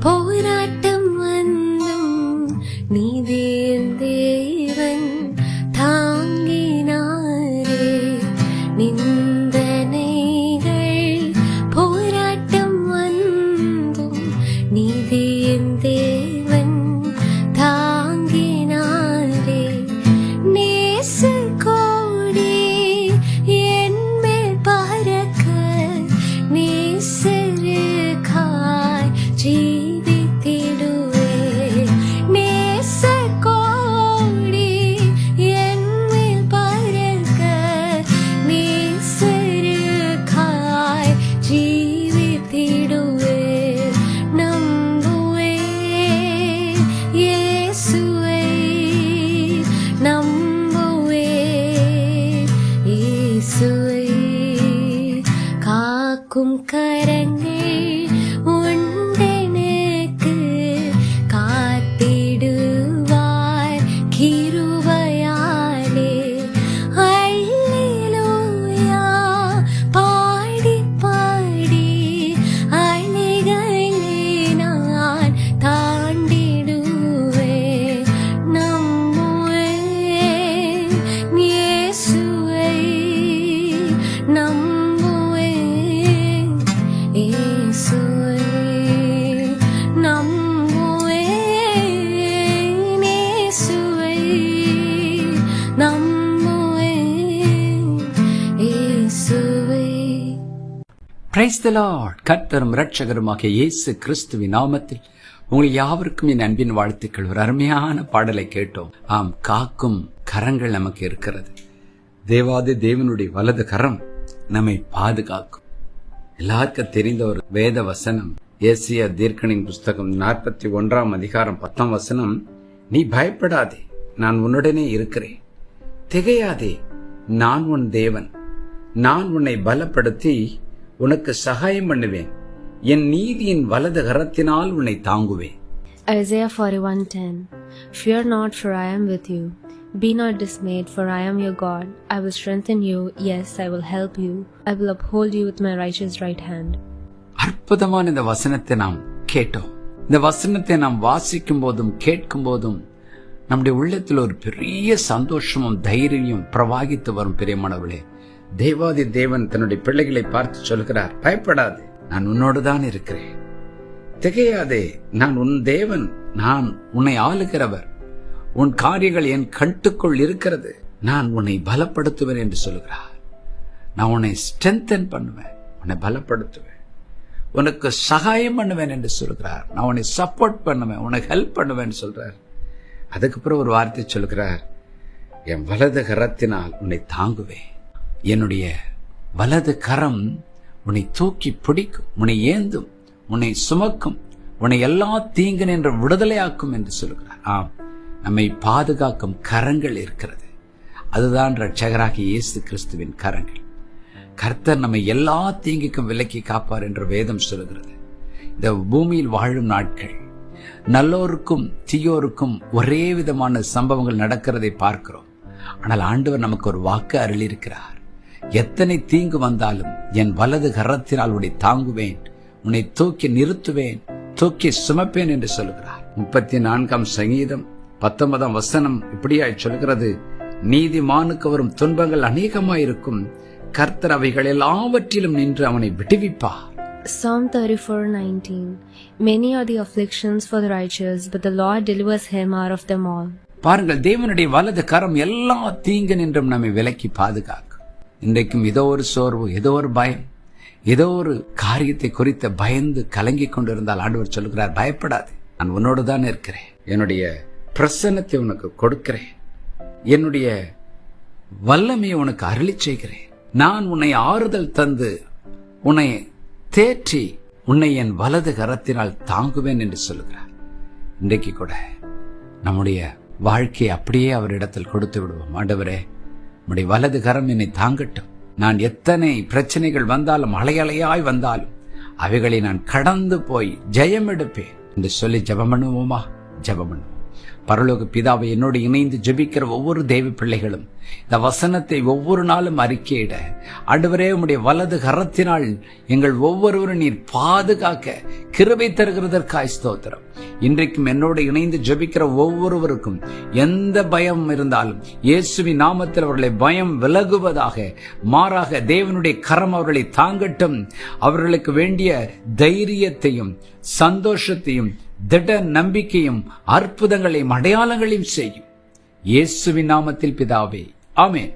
போராட்டம் வந்தும் நீதியின் தேவன் தாங்கினாரே. நிந்தனைகள் போராட்டம் வந்தும் நீதியின் தேவன் தாங்கினாரே. நேச கோடி என் மேல் பறக்க நேசருக்காய் ஜீவித்திடுவே. நேச கோடி என் மேல் பறக்க நேசருக்காய் ஜீவித்திடுவே. நம்புவே இயேசுவை, நம்புவே இயேசுவை. காக்கும் கரங்கள் உண்டெனக்கு காத்திடுவார் கிருபையாலே. அல்லேலூயா பாடி பாடி அலைகளை நான் தாண்டிடுவேன். நம்புவேன் இயேசுவை, நம்புவேன் இயேசுவை, நம்புவேன் இயேசுவை, நம்புவேன் இயேசுவை. Praise the Lord. கர்த்தரும் இரட்சகருமாகிய இயேசு கிறிஸ்துவின் நாமத்தில் உங்கள் யாவருக்கும் என் அன்பின் வாழ்த்துக்கள். ஒரு அருமையான பாடலை கேட்டோம். ஆம், காக்கும் கரங்கள் நமக்கு இருக்கிறது. தேவாதி தேவனுடைய வலது கரம் நம்மை பாதுகாக்கும். எல்லாருக்கும் தெரிந்த ஒரு வேத வசனம், ஏசியா தீர்க்கனின் புஸ்தகம் 41 அதிகாரம் 10 வசனம், நீ பயப்படாதே, நான் உன்னுடனே இருக்கிறேன். திகையாதே, நான் உன் தேவன். நான் உன்னை பலப்படுத்தி உனக்கு சகாயம் பண்ணுவேன். என் நீதியின் வலது கரத்தினால் உன்னை தாங்குவேன். Isaiah 41:10. Fear not, for I am with you. Be not dismayed, for I am your God. I will strengthen you. Yes, I will help you. I will uphold you with my righteous right hand. அற்புதமான இந்த வசனத்தை நாம் கேட்டோம். இந்த வசனத்தை நாம் வாசிக்கும் போதும் கேட்கும் போதும் நம்முடைய உள்ளத்தில் ஒரு பெரிய சந்தோஷமும் தைரியமும் பிரவாகித்து வரும். பிரியமானவர்களே, தேவாதி தேவன் தன்னுடைய பிள்ளைகளை பார்த்து சொல்கிறார், பயப்படாதே, நான் உன்னோடு தான் இருக்கிறேன். திகையாதே, நான் உன் தேவன். நான் உன்னை ஆளுகிறவர். உன் காரியங்கள் என் கட்டுக்குள் இருக்கிறது. நான் உன்னை பலப்படுத்துவேன் என்று சொல்கிறார். நான் உன்னை ஸ்ட்ரென்தன் பண்ணுவேன், உன்னை பலப்படுத்துவேன், உனக்கு சகாயம் பண்ணுவேன் என்று சொல்கிறார். நான் உன்னை சப்போர்ட் பண்ணுவேன், உனக்கு ஹெல்ப் பண்ணுவேன் சொல்றார். அதுக்கப்புறம் ஒரு வார்த்தை சொல்கிறார், என் வலது கரத்தினால் உன்னை தாங்குவேன். என்னுடைய வலது கரம் உன்னை தூக்கி பிடிக்கும், உன்னை ஏந்தும், உன்னை சுமக்கும், உன்னை எல்லா தீங்கு நின்று விடுதலையாக்கும் என்று சொல்கிறார். ஆம், நம்மை பாதுகாக்கும் கரங்கள் இருக்கிறது. அதுதான் இரட்சகராகிய இயேசு கிறிஸ்துவின் கரங்கள். கர்த்தர் நம்மை எல்லா தீங்குக்கும் விலக்கி காப்பார் என்று வேதம் சொல்கிறது. இந்த பூமியில் வாழும் நாட்கள் நல்லோருக்கும் தீயோருக்கும் ஒரே விதமான சம்பவங்கள் நடக்கிறதை பார்க்கிறோம். ஆனால் ஆண்டவர் நமக்கு ஒரு வாக்கு அருளியிருக்கிறார். எத்தனை தீங்கு வந்தாலும் என் வலது கரத்தினால் உன்னை தாங்குவேன், உன்னை தூக்கி நிறுத்துவேன், தூக்கி சுமப்பேன் என்று சொல்கிறார். 34 சங்கீதம் 19 வசனம் இப்படியாய் சொல்கிறது, நீதிமானுக்கு வரும் துன்பங்கள் அநேகமாயிருக்கும், கர்த்தர் அவைகள் எல்லாவற்றிலும் நின்று அவனை விடுவிப்பார். Psalm 34:19. Many are the afflictions for the righteous, but the Lord delivers him out of them all. பாருங்கள், தேவனுடைய வலது கரம் எல்லா தீங்கு நின்றும் நம்மை விலக்கி பாதுகாக்கும். இன்றைக்கும் ஏதோ ஒரு சோர்வு, ஏதோ ஒரு பயம், ஏதோ ஒரு காரியத்தை குறித்து பயந்து கலங்கி கொண்டிருந்தால் ஆண்டவர் சொல்கிறார், பயப்படாது, நான் உன்னோடு தான் இருக்கிறேன். என்னுடைய பிரசன்னத்தை உனக்கு கொடுக்கிறேன். என்னுடைய வல்லமையை உனக்கு அருளி செய்கிறேன். நான் உன்னை ஆறுதல் தந்து உன்னை தேற்றி உன்னை என் வலது கரத்தினால் தாங்குவேன் என்று சொல்கிறார். இன்றைக்கு கூட நம்முடைய வாழ்க்கையை அப்படியே அவரிடத்தில் கொடுத்து விடுவோம். ஆண்டவரே, உம்முடைய வலது கரம் என்னை தாங்கட்டும். நான் எத்தனை பிரச்சனைகள் வந்தாலும், அலையலையாய் வந்தாலும் அவைகளை நான் கடந்து போய் ஜெயம் எடுப்பேன் என்று சொல்லி ஜெபம் பண்ணுவோமா? ஜெபம் பண்ணுவோம். பரலோக பிதாவை, என்னோடு இணைந்து ஜெபிக்கிற ஒவ்வொரு தேவ பிள்ளைகளும் இந்த வசனத்தை ஒவ்வொரு நாளும் அறிக்கையிட, ஆண்டவரே, உம்முடைய வலது கரத்தினால் எங்கள் ஒவ்வொருவரும் நீர் பாதுகாக்க கிருபை தருகிறதற்காய் ஸ்தோத்திரம். இன்றைக்கும் என்னோடு இணைந்து ஜெபிக்கிற ஒவ்வொருவருக்கும் எந்த பயம் இருந்தாலும் இயேசுவின் நாமத்தில் அவர்களை பயம் விலகுவதாக. மாறாக தேவனுடைய கரம் அவர்களை தாங்கட்டும். அவர்களுக்கு வேண்டிய தைரியத்தையும் சந்தோஷத்தையும் திட நம்பிக்கையும் அற்புதங்களையும் அடையாளங்களையும் செய்யும். இயேசுவின் நாமத்தில் பிதாவே, ஆமென்.